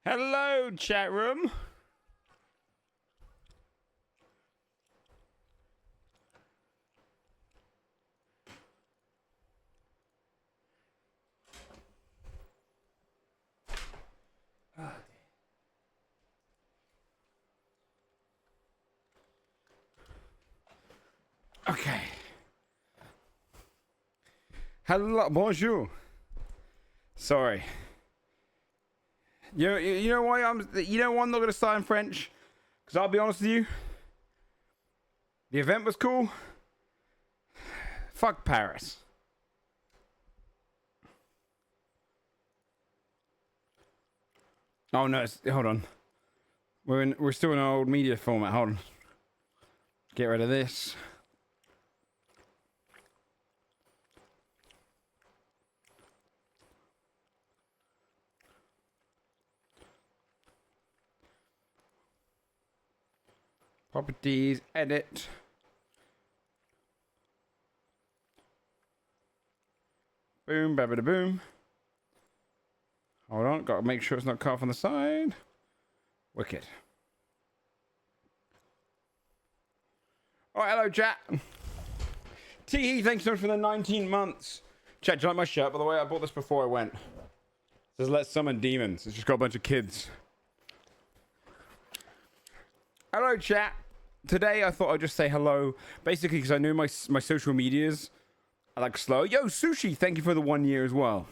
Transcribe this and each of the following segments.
Hello, chat room. Okay. Hello, bonjour. Sorry. You know why I'm not gonna start in French? Because I'll be honest with you, the event was cool. Fuck Paris. Oh no, hold on. We're still in our old media format. Hold on. Get rid of this. Properties, edit. Boom, babada boom. Hold on, gotta make sure it's not cut off on the side. Wicked. Alright, hello chat. Tee, thanks so much for the 19 months. Chat, do you like my shirt, by the way? I bought this before I went. It says let's summon demons. It's just got a bunch of kids. Hello chat. Today I thought I'd just say hello. Basically because I knew my social medias are like slow. Yo, Sushi, thank you for the 1 year as well.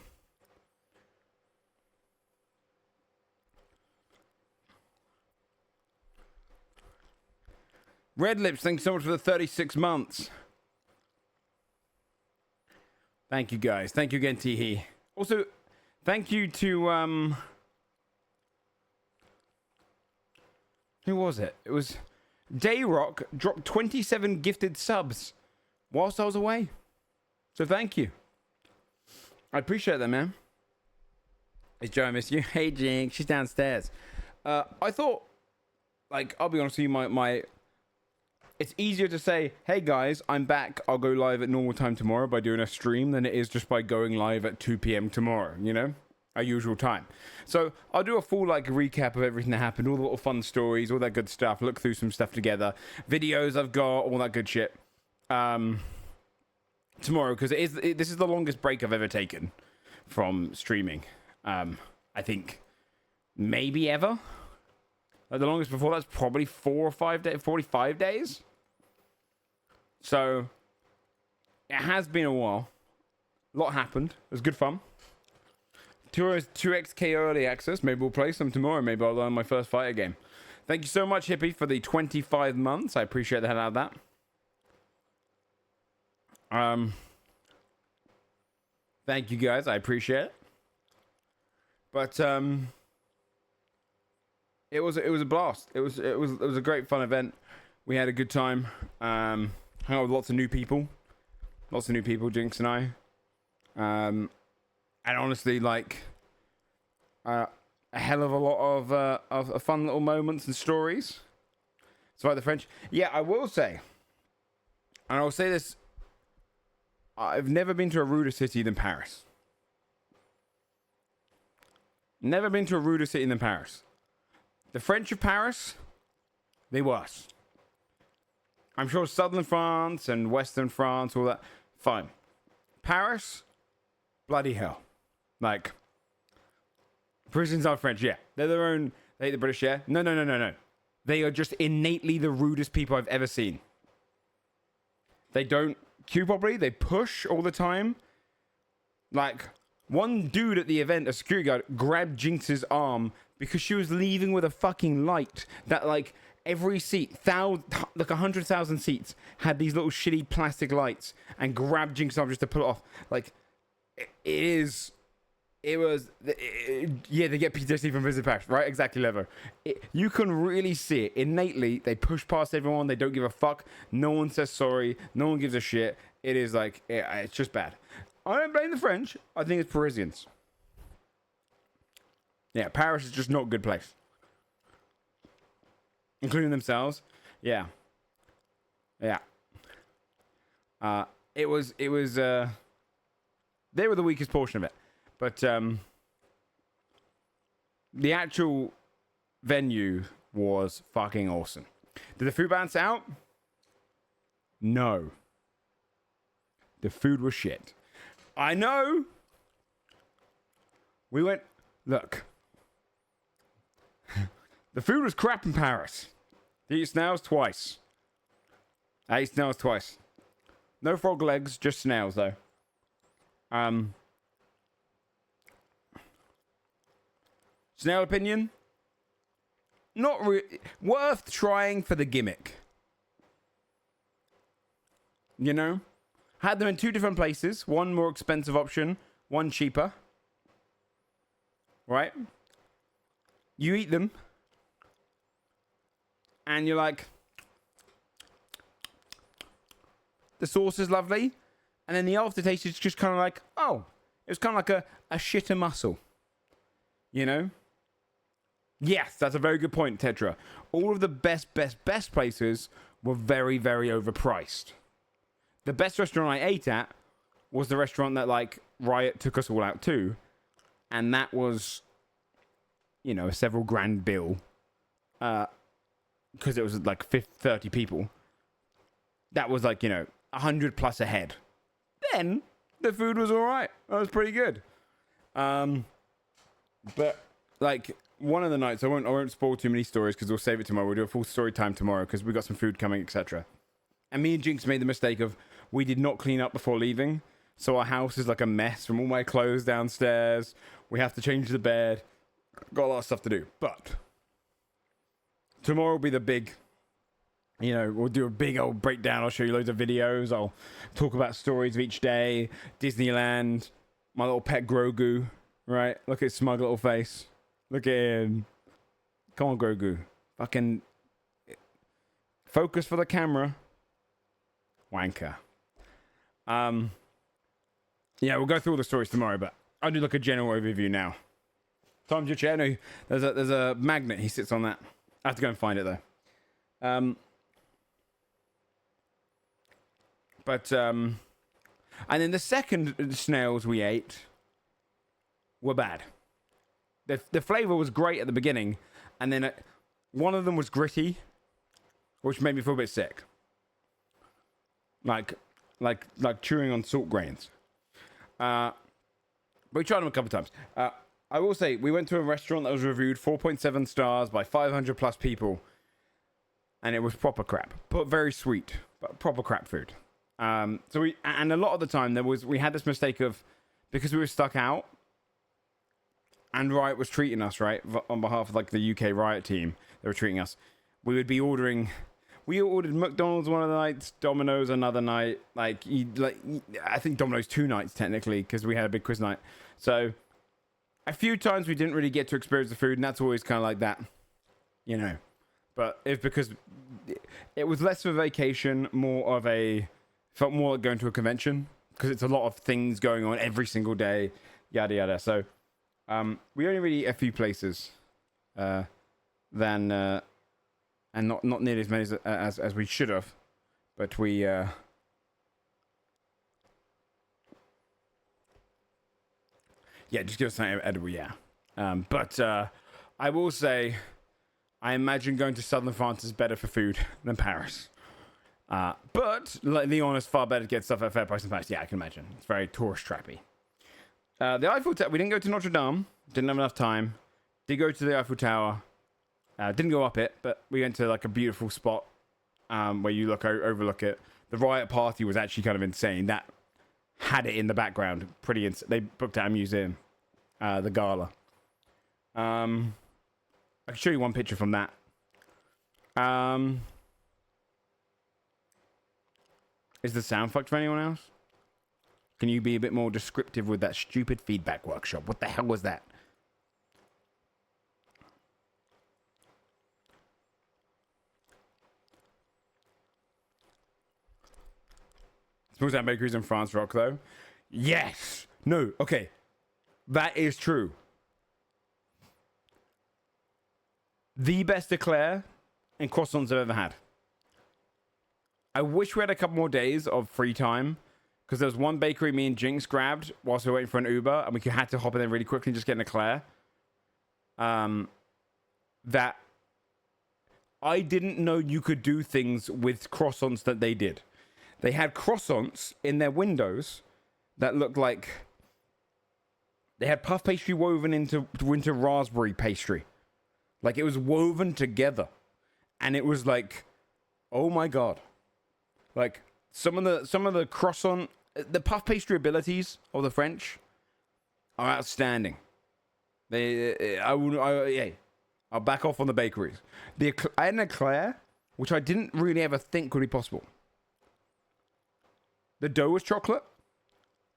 Red Lips, thanks so much for the 36 months. Thank you guys. Thank you again, Teehee. Also, thank you to who was it? It was Dayrock dropped 27 gifted subs whilst I was away. So thank you. I appreciate that, man. It's Joe, I miss you. Hey Jing, she's downstairs. I thought, like, I'll be honest with you, it's easier to say, hey guys, I'm back, I'll go live at normal time tomorrow by doing a stream than it is just by going live at 2 p.m. tomorrow, you know? Our usual time. So I'll do a full like recap of everything that happened, all the little fun stories, all that good stuff, look through some stuff together, videos I've got, all that good shit. Tomorrow, because this is the longest break I've ever taken from streaming. I think maybe ever. Like the longest before that's probably 4 or 5 days, 45 days. So it has been a while. A lot happened. It was good fun. 2xk early access. Maybe we'll play some tomorrow. Maybe I'll learn my first fighter game. Thank you so much, Hippie, for the 25 months. I appreciate the hell out of that. Thank you guys. I appreciate it. But it was a blast. It was a great fun event. We had a good time. Hung out with lots of new people. Jinx and I. And honestly, like a hell of a lot of fun little moments and stories. Despite the French. Yeah, I will say, and I'll say this, I've never been to a ruder city than Paris. Never been to a ruder city than Paris. The French of Paris, they worse. I'm sure southern France and western France, all that, fine. Paris, bloody hell. Like, Parisians are French, yeah. They're their own, they hate the British, yeah. No. They are just innately the rudest people I've ever seen. They don't queue properly, they push all the time. Like, one dude at the event, a security guard, grabbed Jinx's arm because she was leaving with a fucking light that, like, every seat, like 100,000 seats, had these little shitty plastic lights, and grabbed Jinx's arm just to pull it off. Like, yeah, they get PTSD from Visit Paris, right? Exactly, Levo. You can really see it. Innately, they push past everyone. They don't give a fuck. No one says sorry. No one gives a shit. It is like, it's just bad. I don't blame the French. I think it's Parisians. Yeah, Paris is just not a good place. Including themselves. Yeah. It was they were the weakest portion of it. But the actual venue was fucking awesome. Did the food balance out? No. The food was shit. I know. We went, look. The food was crap in Paris. I ate snails twice. No frog legs, just snails though. Snail opinion? Not worth trying for the gimmick. You know? Had them in 2 different places. One more expensive option, one cheaper. Right? You eat them. And you're like, the sauce is lovely. And then the aftertaste is just kind of like, oh, it was kind of like a shitter mussel. You know? Yes, that's a very good point, Tetra. All of the best places were very, very overpriced. The best restaurant I ate at was the restaurant that, like, Riot took us all out to. And that was, you know, a several grand bill. Because it was, like, 30 people. That was, like, you know, 100 plus a head. Then, the food was alright. That was pretty good. But, like, one of the nights, I won't spoil too many stories because we'll save it tomorrow. We'll do a full story time tomorrow because we got some food coming, etc. And me and Jinx made the mistake of we did not clean up before leaving. So our house is like a mess from all my clothes downstairs. We have to change the bed. Got a lot of stuff to do. But tomorrow will be the big, you know, we'll do a big old breakdown. I'll show you loads of videos. I'll talk about stories of each day. Disneyland. My little pet Grogu. Right? Look at his smug little face. Look at him. Come on, Grogu. Fucking focus for the camera. Wanker. Yeah, we'll go through all the stories tomorrow, but I'll do like a general overview now. Tom's your chair. No, there's a magnet. He sits on that. I have to go and find it though. And then the second snails we ate were bad. The flavor was great at the beginning, and then one of them was gritty, which made me feel a bit sick. Like chewing on salt grains. But we tried them a couple of times. I will say, we went to a restaurant that was reviewed 4.7 stars by 500 plus people, and it was proper crap, but very sweet, but proper crap food. So a lot of the time we had this mistake of, because we were stuck out, and Riot was treating us, right, on behalf of like the UK Riot team, they were treating us. We would be ordering. We ordered McDonald's one of the nights, Domino's another night. I think Domino's 2 nights technically because we had a big quiz night. So a few times we didn't really get to experience the food, and that's always kind of like that, you know. But it's because it was less of a vacation, felt more like going to a convention because it's a lot of things going on every single day, yada yada. So we only really eat a few places, and not nearly as many as we should have, but we yeah, just give us something edible, yeah. But I will say, I imagine going to southern France is better for food than Paris. But Lyon is far better to get stuff at a fair price than Paris. Yeah, I can imagine. It's very tourist trappy. The Eiffel Tower, we didn't go to Notre Dame. Didn't have enough time. Did go to the Eiffel Tower. Didn't go up it, but we went to like a beautiful spot where you overlook it. The Riot party was actually kind of insane. That had it in the background. Pretty insane. They booked out a museum, the gala. I can show you one picture from that. Is the sound fucked for anyone else? Can you be a bit more descriptive with that stupid feedback workshop? What the hell was that? Small town bakeries in France rock though. Yes. No. Okay. That is true. The best eclair and croissants I've ever had. I wish we had a couple more days of free time, because there was one bakery me and Jinx grabbed whilst we were waiting for an Uber, and we had to hop in there really quickly and just get an eclair. that I didn't know you could do things with croissants that they did. They had croissants in their windows that looked like they had puff pastry woven into raspberry pastry. Like it was woven together. And it was like, oh my God. Like some of the croissant, the puff pastry abilities of the French are outstanding. I'll back off on the bakeries. I had an eclair, which I didn't really ever think would be possible. The dough was chocolate.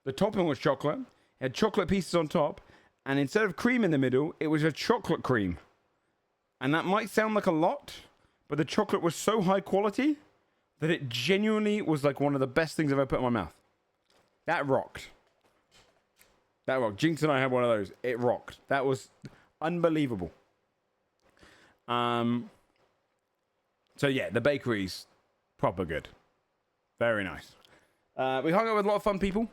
The topping was chocolate. It had chocolate pieces on top. And instead of cream in the middle, it was a chocolate cream. And that might sound like a lot, but the chocolate was so high quality that it genuinely was like one of the best things I've ever put in my mouth. That rocked. That rocked. Jinx and I had one of those. It rocked. That was unbelievable. So yeah, the bakery's proper good. Very nice. We hung out with a lot of fun people.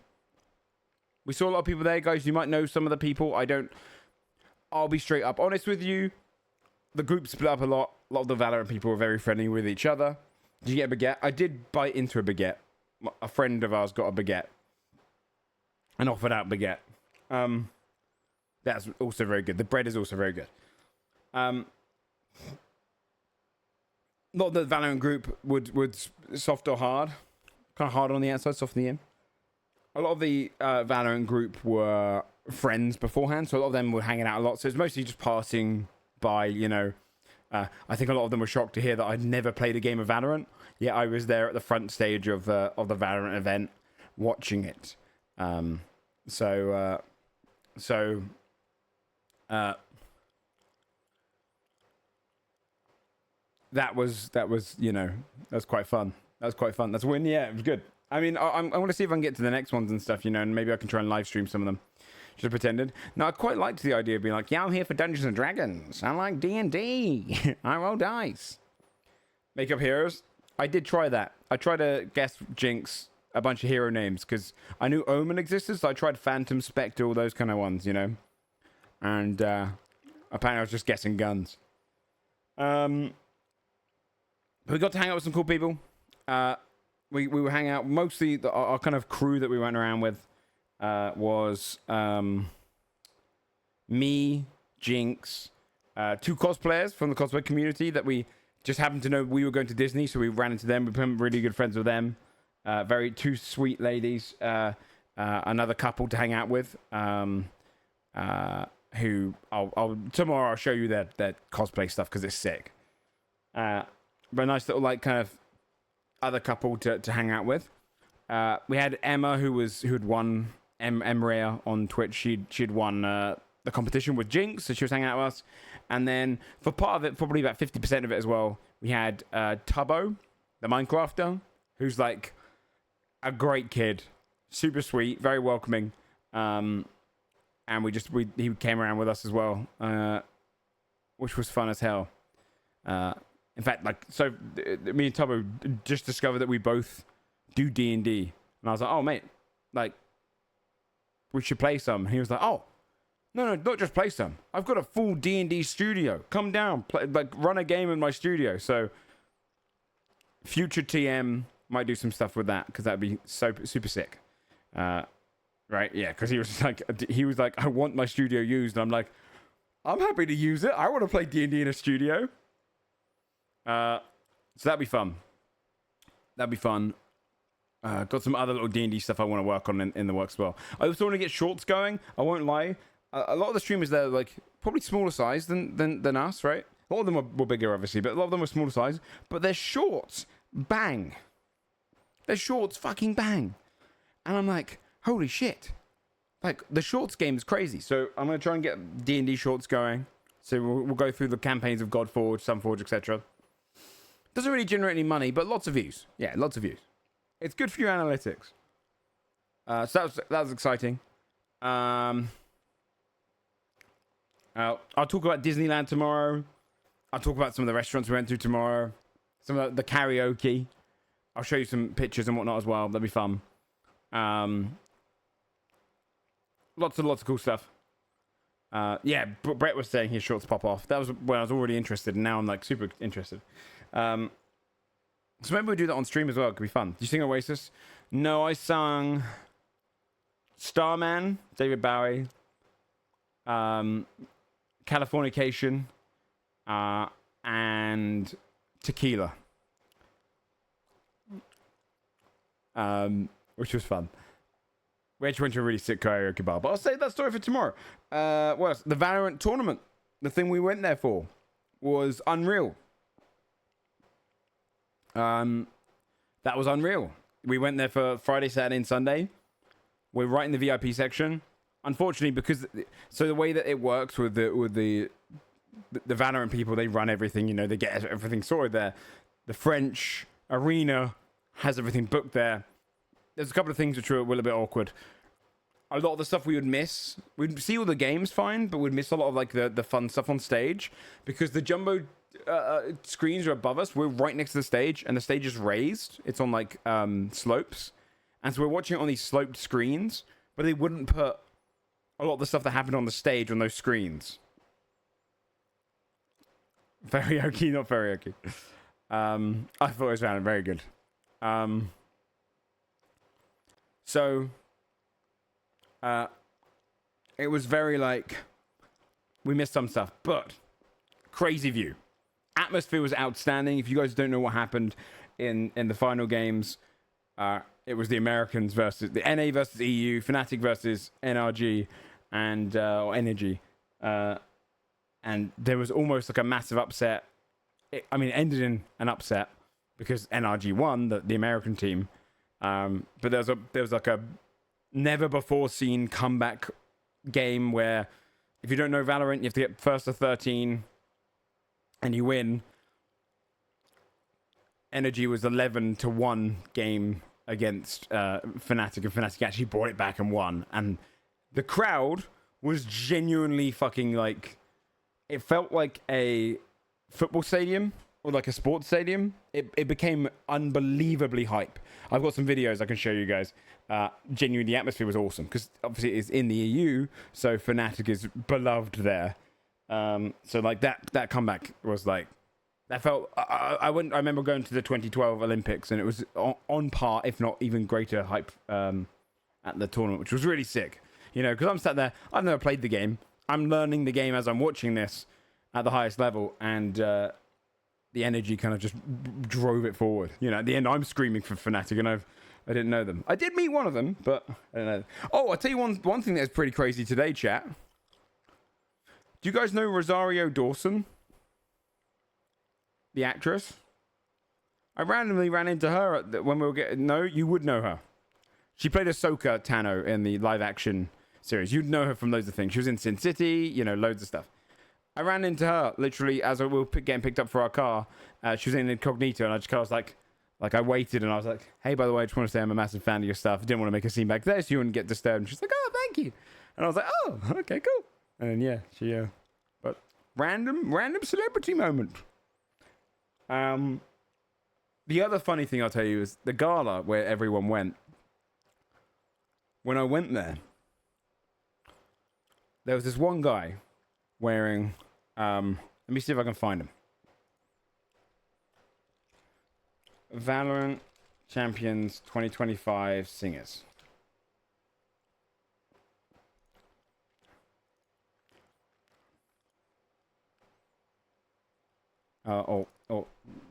We saw a lot of people there, guys. You might know some of the people. I'll be straight up honest with you. The group split up a lot. A lot of the Valorant people were very friendly with each other. Did you get a baguette? I did bite into a baguette. A friend of ours got a baguette and offered out baguette. That's also very good. The bread is also very good. A lot of the Valorant group would soft or hard. Kind of hard on the outside, soft on the in. A lot of the Valorant group were friends beforehand, so a lot of them were hanging out a lot. So it's mostly just passing by, you know. I think a lot of them were shocked to hear that I'd never played a game of Valorant. Yet I was there at the front stage of the Valorant event, watching it. That was you know, that was quite fun. That's a win. Yeah, it was good. I mean, I want to see if I can get to the next ones and stuff, you know, and maybe I can try and live stream some of them. Just pretended. Now, I quite liked the idea of being like, yeah, I'm here for Dungeons and Dragons. I like D&D. I roll dice. Make up heroes. I did try that. I tried to guess Jinx a bunch of hero names because I knew Omen existed, so I tried Phantom, Spectre, all those kind of ones, you know. And apparently I was just guessing guns. We got to hang out with some cool people. We were hanging out. Mostly our kind of crew that we went around with was me, Jinx, two cosplayers from the cosplay community that we just happened to know we were going to Disney, so we ran into them. We became really good friends with them. Two sweet ladies. Another couple to hang out with. Who tomorrow I'll show you their cosplay stuff because it's sick. But a nice little like kind of other couple to hang out with. We had Emma who had won Emrea on Twitch. She'd won the competition with Jinx, so she was hanging out with us. And then for part of it, probably about 50% of it as well, we had Tubbo, the Minecrafter, who's like a great kid, super sweet, very welcoming. And he came around with us as well, which was fun as hell. In fact, like, so me and Tubbo just discovered that we both do D&D. And I was like, oh, mate, like, we should play some. And he was like, oh, no, not just play some. I've got a full D&D studio. Come down, play, like, run a game in my studio. So future TM might do some stuff with that because that'd be super sick. Right? Yeah, because he was like, I want my studio used. And I'm like, I'm happy to use it. I want to play D&D in a studio. So that'd be fun. Got some other little D&D stuff I want to work on in the works as well. I also want to get shorts going. I won't lie. A lot of the streamers there are like probably smaller size than us, right? A lot of them were bigger, obviously, but a lot of them were smaller size. But their shorts, bang. Their shorts fucking bang. And I'm like, holy shit. Like, the shorts game is crazy. So I'm going to try and get D&D shorts going. So we'll go through the campaigns of Godforge, Sunforge, etc. Doesn't really generate any money, but lots of views. Yeah, lots of views. It's good for your analytics. So that was exciting. I'll talk about Disneyland tomorrow. I'll talk about some of the restaurants we went to tomorrow. Some of the karaoke. I'll show you some pictures and whatnot as well. That'll be fun. Lots of cool stuff. Yeah, Brett was saying his shorts pop off. That was when I was already interested, and now I'm like super interested. So maybe we'll do that on stream as well. It could be fun. Did you sing Oasis? No, I sung Starman, David Bowie, Californication, and Tequila, which was fun. We actually went to a really sick karaoke bar, but I'll save that story for tomorrow. What else? The Valorant tournament, the thing we went there for, was unreal. That was unreal. We went there for Friday, Saturday, and Sunday. We're right in the VIP section. Unfortunately, because so the way that it works with the Valorant people, they run everything. You know, they get everything sorted there. The French arena has everything booked there. There's a couple of things which were a little bit awkward. A lot of the stuff we would miss. We'd see all the games fine, but we'd miss a lot of like the fun stuff on stage because the jumbo screens are above us. We're right next to the stage, and the stage is raised. It's on like slopes, and so we're watching it on these sloped screens. But they wouldn't put a lot of the stuff that happened on the stage on those screens. Karaoke, not karaoke. I thought it was very good. So, it was very like, we missed some stuff, but crazy view. Atmosphere was outstanding. If you guys don't know what happened in the final games, it was the Americans versus the NA versus EU, Fnatic versus NRG, and or Energy, and there was almost like a massive upset. It ended in an upset because NRG won, the American team. But there was like a never before seen comeback game where if you don't know Valorant, you have to get first to 13 and you win. Energy was 11-1 game against Fnatic, and Fnatic actually brought it back and won. And the crowd was genuinely fucking like, it felt like a football stadium or like a sports stadium. It became unbelievably hype. I've got some videos I can show you guys. Genuinely, the atmosphere was awesome because obviously it's in the EU, so Fnatic is beloved there. So like that comeback was like, that felt. I remember going to the 2012 Olympics, and it was on par, if not even greater hype at the tournament, which was really sick. You know, because I'm sat there, I've never played the game. I'm learning the game as I'm watching this at the highest level, and the energy kind of just drove it forward. You know, at the end, I'm screaming for Fnatic, and I didn't know them. I did meet one of them, but I don't know. Oh, I'll tell you one thing that's pretty crazy today, chat. Do you guys know Rosario Dawson? The actress? I randomly ran into her when we were getting... No, you would know her. She played Ahsoka Tano in the live-action series. You'd know her from loads of things. She was in Sin City, you know, loads of stuff. I ran into her literally as we were getting picked up for our car. She was in Incognito, and I just kind of was like I waited, and I was like, hey, by the way, I just want to say I'm a massive fan of your stuff. I didn't want to make a scene back there so you wouldn't get disturbed. And she's like, oh, thank you. And I was like, oh, okay, cool. And then, yeah, she... but random celebrity moment. The other funny thing I'll tell you is the gala where everyone went. When I went there was this one guy wearing, let me see if I can find him. Valorant Champions 2025 singers.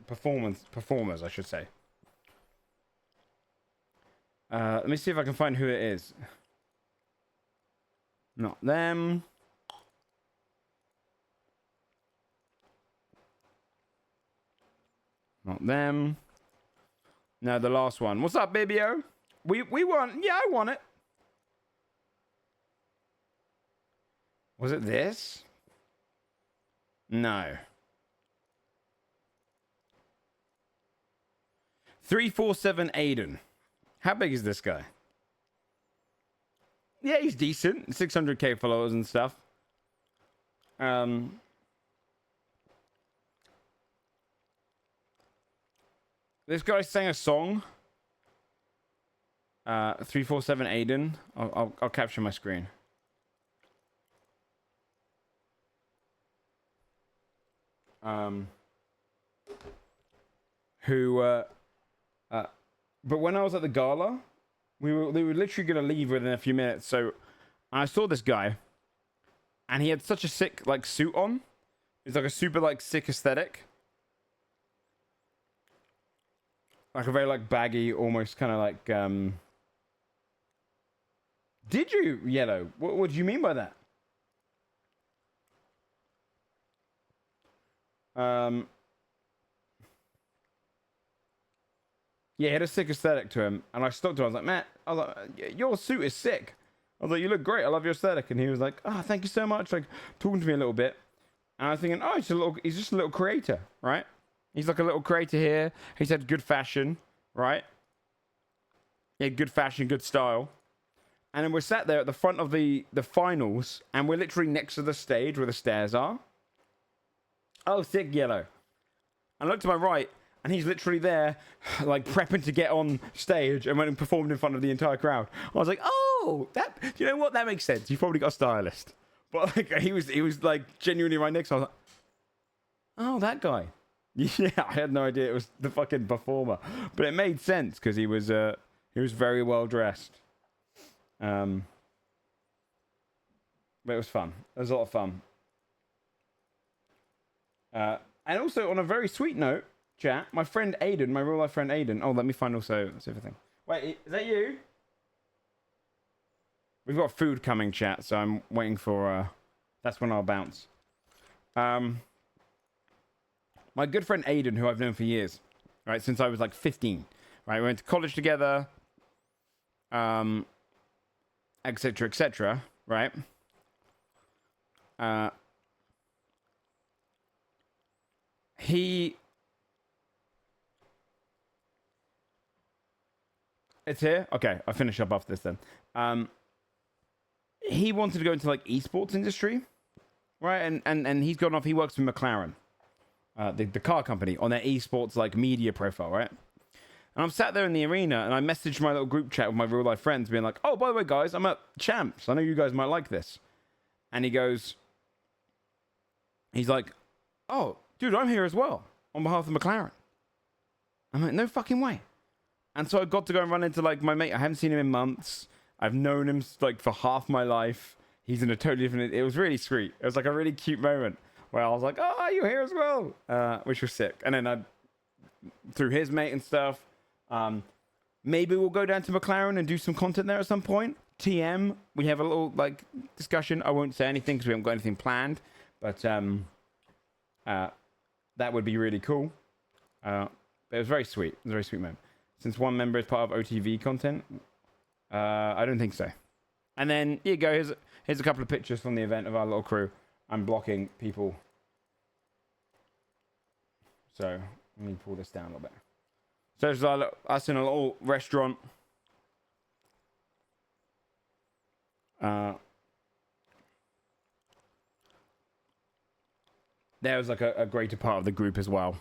Performers, I should say. Let me see if I can find who it is. Not them. Not them. No, the last one. What's up, Bibio? We won. Yeah, I won it. Was it this? No. 347 Aiden. How big is this guy? Yeah, he's decent. 600k followers and stuff. This guy sang a song. 347 Aiden. I'll capture my screen. who but when I was at the gala, they were literally gonna leave within a few minutes. So I saw this guy, and he had such a sick like suit on. It's like a super like sick aesthetic, like a very like baggy, almost kind of like. Did you yellow? What do you mean by that? Yeah, he had a sick aesthetic to him, and I stopped him. I was like, "Matt, I was like, your suit is sick." I was like, "You look great. I love your aesthetic." And he was like, "Oh, thank you so much." Like talking to me a little bit, and I was thinking, "Oh, he's just a little creator, right? He's like a little creator here. He's had good fashion, right? He had good fashion, good style." And then we're sat there at the front of the finals, and we're literally next to the stage where the stairs are. Oh, sick yellow. And I looked to my right, and he's literally there, like prepping to get on stage, and went and performed in front of the entire crowd. I was like, oh, that, you know what? That makes sense. You've probably got a stylist. But like, he was like genuinely right next to me. I was like, oh, that guy. Yeah, I had no idea it was the fucking performer, but it made sense because he was very well dressed. But it was fun. It was a lot of fun. And also on a very sweet note, chat, my friend Aiden, my real life friend Aiden. Oh, let me find also this other thing. Wait, is that you? We've got food coming, chat, so I'm waiting for that's when I'll bounce. My good friend Aiden, who I've known for years, right, since I was like 15, right? We went to college together, etc., etc., right? It's here? Okay, I'll finish up after this then. He wanted to go into like esports industry, right? And he's gone off, he works for McLaren, the car company, on their esports like media profile, right? And I'm sat there in the arena, and I messaged my little group chat with my real life friends, being like, oh, by the way, guys, I'm at Champs. I know you guys might like this. And he's like, oh, dude, I'm here as well on behalf of McLaren. I'm like, no fucking way. And so I got to go and run into like my mate. I haven't seen him in months. I've known him like for half my life. He's in a totally different. It was really sweet. It was like a really cute moment where I was like, oh, you're here as well, which was sick. And then I, through his mate and stuff, maybe we'll go down to McLaren and do some content there at some point. TM, we have a little like discussion. I won't say anything because we haven't got anything planned, but that would be really cool. But it was very sweet. It was a very sweet moment. Since one member is part of OTV content, I don't think so. And then here you go. Here's a couple of pictures from the event of our little crew. I'm blocking people, so let me pull this down a little bit. So there's us in a little restaurant. There was like a greater part of the group as well.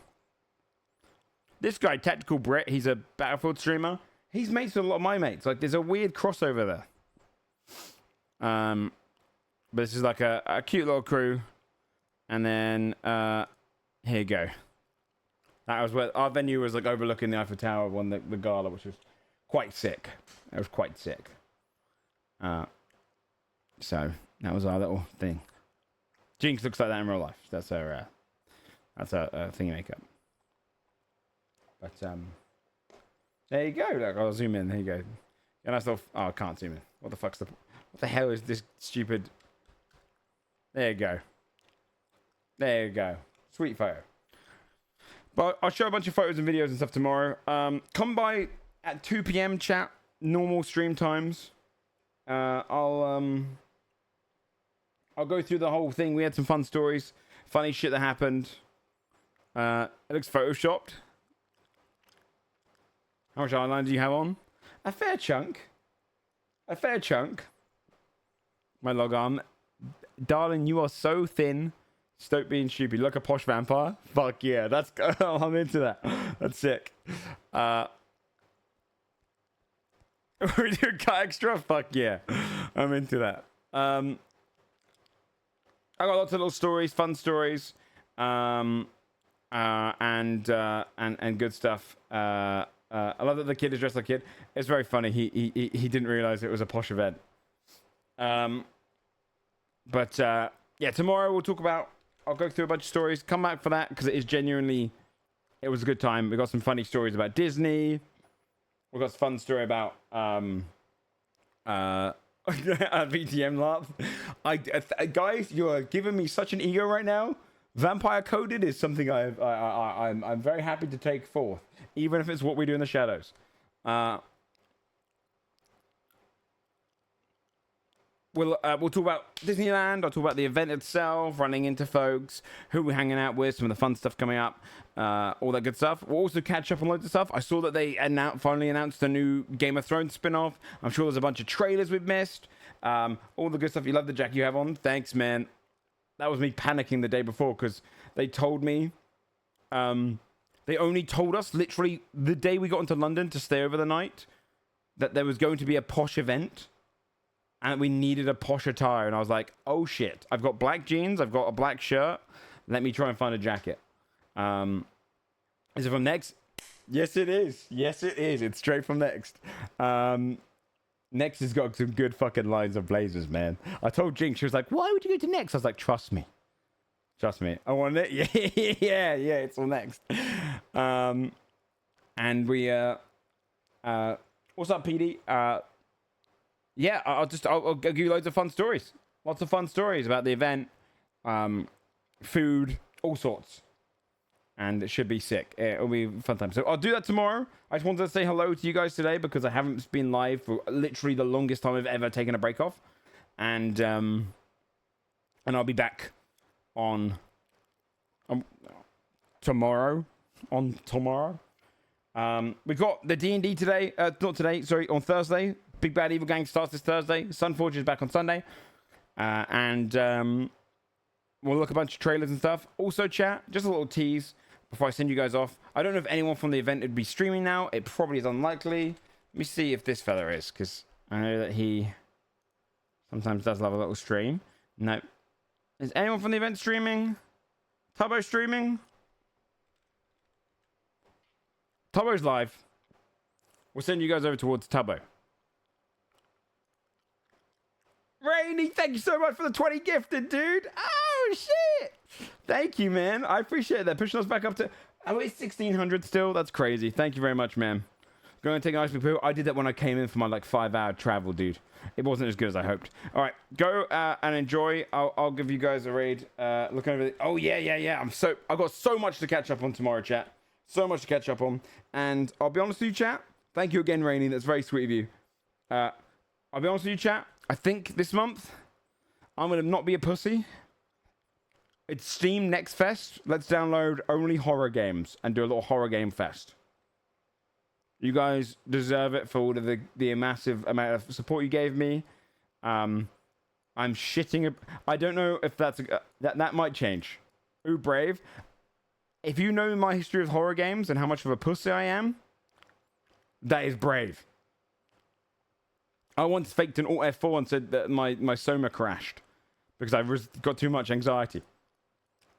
This guy, Tactical Brit, he's a Battlefield streamer. He's mates with a lot of my mates. Like, there's a weird crossover there. But this is like a cute little crew. And then, here you go. That was where our venue was, like, overlooking the Eiffel Tower on the gala, which was quite sick. It was quite sick. So, that was our little thing. Jinx looks like that in real life. That's her thingy makeup. But there you go. Look, I'll zoom in. There you go. And I still. Oh, I can't zoom in. What the hell is this stupid? There you go. There you go. Sweet photo. But I'll show a bunch of photos and videos and stuff tomorrow. Come by at 2 p.m. chat. Normal stream times. I'll go through the whole thing. We had some fun stories, funny shit that happened. It looks photoshopped. How much eyeliner do you have on? A fair chunk. A fair chunk. My log arm. Darling, you are so thin. Stop being stupid. Look, a posh vampire. Fuck yeah. That's I'm into that. That's sick. We do cut extra? Fuck yeah. I'm into that. I got lots of little stories, fun stories. and good stuff. I love that the kid is dressed like a kid. It's very funny. He didn't realize it was a posh event. But yeah, tomorrow we'll talk about. I'll go through a bunch of stories. Come back for that because it is genuinely. It was a good time. We got some funny stories about Disney. We got a fun story about VTM laugh. Guys, you are giving me such an ego right now. Vampire Coded is something I'm very happy to take forth, even if it's what we do in the shadows. We'll talk about Disneyland. I'll talk about the event itself, running into folks, who we're hanging out with, some of the fun stuff coming up, all that good stuff. We'll also catch up on loads of stuff. I saw that they finally announced a new Game of Thrones spin-off. I'm sure there's a bunch of trailers we've missed. All the good stuff. You love the jacket you have on. Thanks, man. That was me panicking the day before because they told me, they only told us literally the day we got into London to stay over the night that there was going to be a posh event. And we needed a posh attire. And I was like, oh, shit. I've got black jeans. I've got a black shirt. Let me try and find a jacket. Is it from Next? Yes, it is. Yes, it is. It's straight from Next. Next has got some good fucking lines of blazers, man. I told Jinx, she was like, why would you go to Next? I was like, trust me. Trust me. I want it. Yeah, it's on Next. And we, what's up, PD? Yeah, I'll give you loads of fun stories. Lots of fun stories about the event, food, all sorts. And it should be sick. It'll be a fun time. So I'll do that tomorrow. I just wanted to say hello to you guys today because I haven't been live for literally the longest time I've ever taken a break off. And I'll be back on tomorrow. On we got the D&D today. Not today, sorry, on Thursday. Big Bad Evil Gang starts this Thursday. Sunforge is back on Sunday. And we'll look a bunch of trailers and stuff. Also, chat, just a little tease before I send you guys off. I don't know if anyone from the event would be streaming now. It probably is unlikely. Let me see if this fella is, because I know that he sometimes does love a little stream. No. Is anyone from the event streaming? Tubbo streaming? Tubbo's live. We'll send you guys over towards Tubbo. Rainy, thank you so much for the 20 gifted, dude. Oh, shit. Thank you, man. I appreciate that. Pushing us back up to... Oh, it's 1600 still. That's crazy. Thank you very much, man. Going to take an ice cream poo. I did that when I came in for my, 5-hour travel, dude. It wasn't as good as I hoped. All right. Go and enjoy. I'll give you guys a raid. Looking over... Oh, yeah. I've got so much to catch up on tomorrow, chat. So much to catch up on. And I'll be honest with you, chat. Thank you again, Rainy. That's very sweet of you. I'll be honest with you, chat. I think this month, I'm going to not be a pussy. It's Steam Next Fest. Let's download only horror games and do a little horror game fest. You guys deserve it for all of the massive amount of support you gave me. I'm shitting. I don't know if that might change. Ooh, brave. If you know my history of horror games and how much of a pussy I am, that is brave. I once faked an Alt F4 and said that my Soma crashed because I got too much anxiety.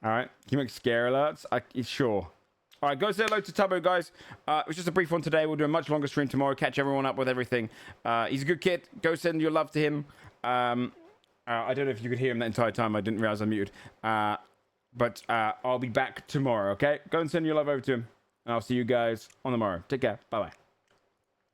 All right, can you make scare alerts? Sure. All right, go say hello to Tubbo, guys. It was just a brief one today. We'll do a much longer stream tomorrow. Catch everyone up with everything. He's a good kid. Go send your love to him. I don't know if you could hear him that entire time. I didn't realize I muted. But I'll be back tomorrow, okay? Go and send your love over to him. And I'll see you guys on tomorrow. Take care. Bye-bye.